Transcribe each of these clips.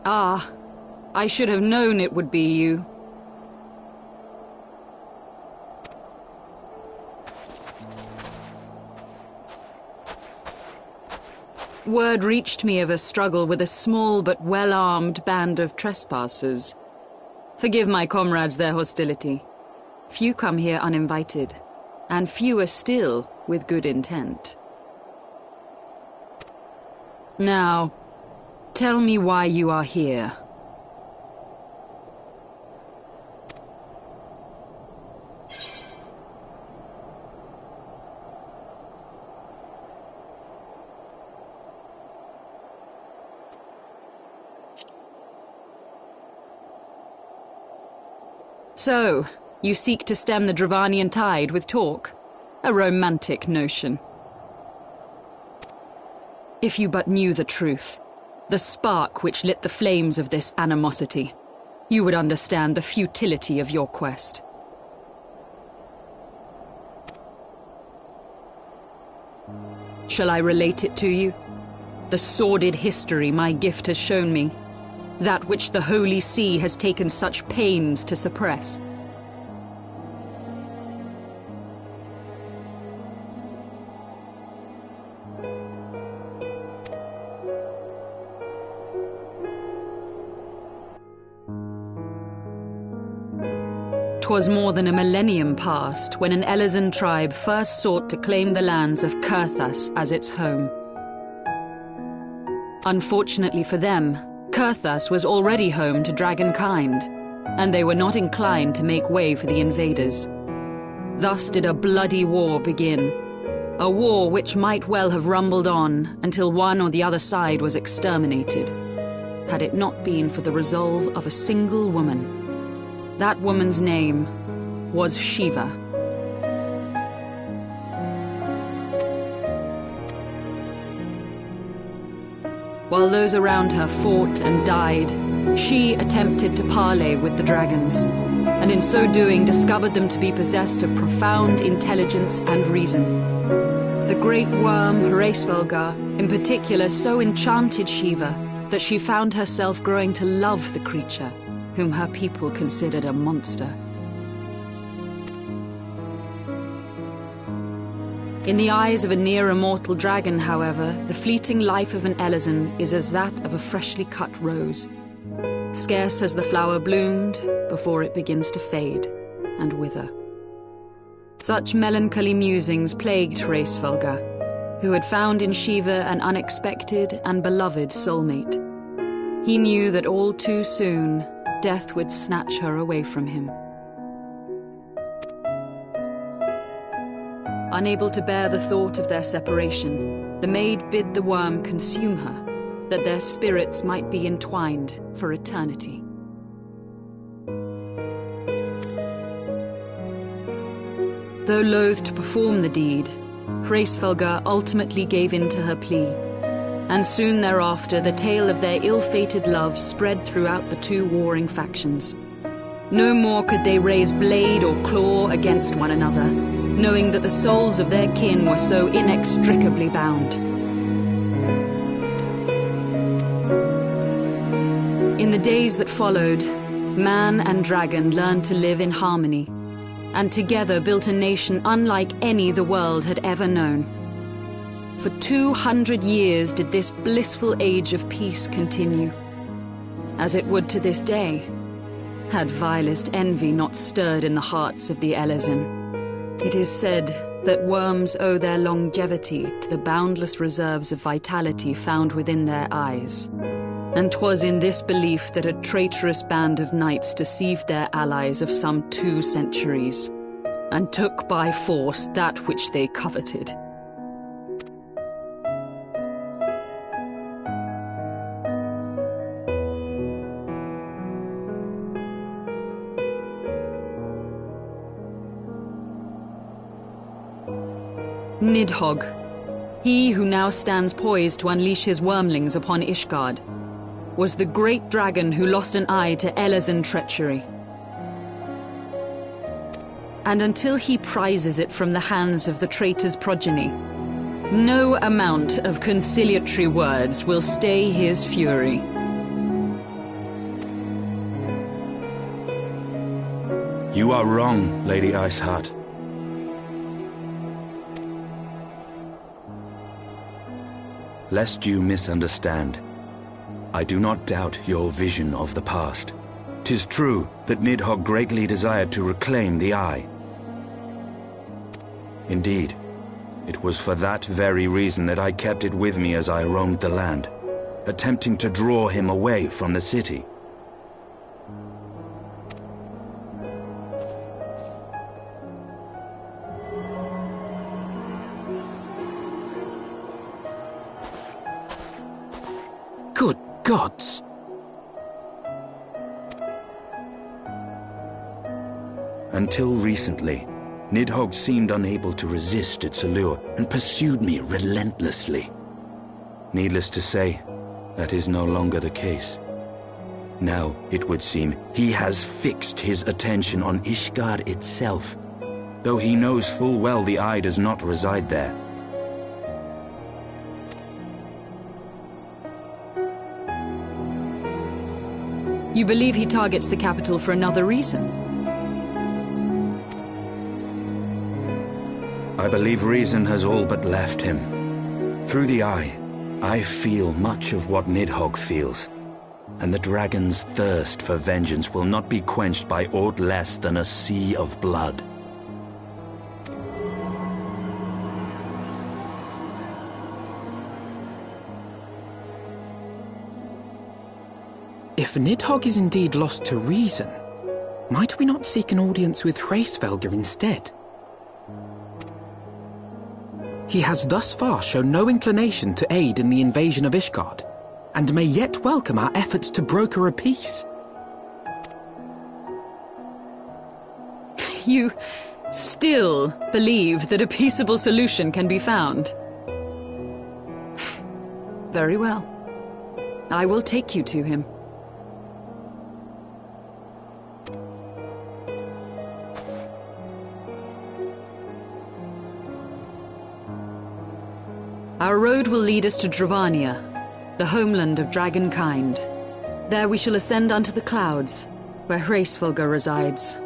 Ah, I should have known it would be you. Word reached me of a struggle with a small but well-armed band of trespassers. Forgive my comrades their hostility. Few come here uninvited, and fewer still with good intent. Now, tell me why you are here. So, you seek to stem the Dravanian tide with talk? A romantic notion. If you but knew the truth, the spark which lit the flames of this animosity, you would understand the futility of your quest. Shall I relate it to you? The sordid history my gift has shown me. That which the Holy See has taken such pains to suppress. "'Twas more than a millennium past when an Elizan tribe first sought to claim the lands of Kurthas as its home. Unfortunately for them, Kurthas was already home to dragonkind, and they were not inclined to make way for the invaders. Thus did a bloody war begin, a war which might well have rumbled on until one or the other side was exterminated. had it not been for the resolve of a single woman. That woman's name was Shiva. While those around her fought and died, she attempted to parley with the dragons, and in so doing discovered them to be possessed of profound intelligence and reason. The great worm Ffxiv, in particular, so enchanted Shiva that she found herself growing to love the creature, whom her people considered a monster. In the eyes of a near-immortal dragon, however, the fleeting life of an Elezen is as that of a freshly cut rose. Scarce has the flower bloomed before it begins to fade and wither. Such melancholy musings plagued Ffxiv, who had found in Shiva an unexpected and beloved soulmate. He knew that all too soon, death would snatch her away from him. Unable to bear the thought of their separation, the maid bid the worm consume her, that their spirits might be entwined for eternity. Though loath to perform the deed, Ffxiv ultimately gave in to her plea, and soon thereafter the tale of their ill-fated love spread throughout the two warring factions. No more could they raise blade or claw against one another, knowing that the souls of their kin were so inextricably bound. In the days that followed, man and dragon learned to live in harmony, and together built a nation unlike any the world had ever known. For 200 years did this blissful age of peace continue, as it would to this day, had vilest envy not stirred in the hearts of the Elezen. It is said that worms owe their longevity to the boundless reserves of vitality found within their eyes. And 'twas in this belief that a traitorous band of knights deceived their allies of some 2 centuries, and took by force that which they coveted. Nidhogg, he who now stands poised to unleash his wormlings upon Ishgard, was the great dragon who lost an eye to Elezen treachery. And until he prizes it from the hands of the traitor's progeny, no amount of conciliatory words will stay his fury. You are wrong, Lady Iceheart. Lest you misunderstand, I do not doubt your vision of the past. 'Tis true that Nidhogg greatly desired to reclaim the Eye. Indeed, it was for that very reason that I kept it with me as I roamed the land, attempting to draw him away from the city. Good gods! Until recently, Nidhogg seemed unable to resist its allure and pursued me relentlessly. Needless to say, that is no longer the case. Now, it would seem, he has fixed his attention on Ishgard itself, though he knows full well the Eye does not reside there. You believe he targets the capital for another reason? I believe reason has all but left him. Through the Eye, I feel much of what Nidhogg feels, and the dragon's thirst for vengeance will not be quenched by aught less than a sea of blood. If Nidhogg is indeed lost to reason, might we not seek an audience with Ffxiv instead? He has thus far shown no inclination to aid in the invasion of Ishgard, and may yet welcome our efforts to broker a peace. You still believe that a peaceable solution can be found? Very well. I will take you to him. Our road will lead us to Dravania, the homeland of dragonkind. There we shall ascend unto the clouds, where Ffxiv resides.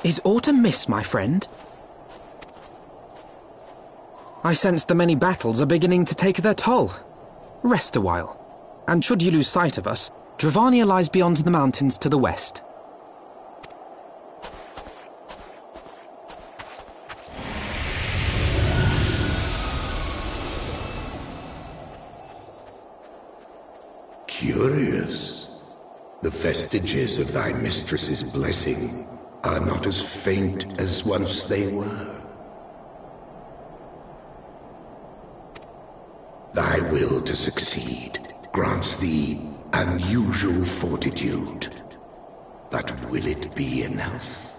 Is aught amiss, my friend? I sense the many battles are beginning to take their toll. Rest a while, and should you lose sight of us, Dravania lies beyond the mountains to the west. Curious. The vestiges of thy mistress's blessing are not as faint as once they were. Thy will to succeed grants thee unusual fortitude. But will it be enough?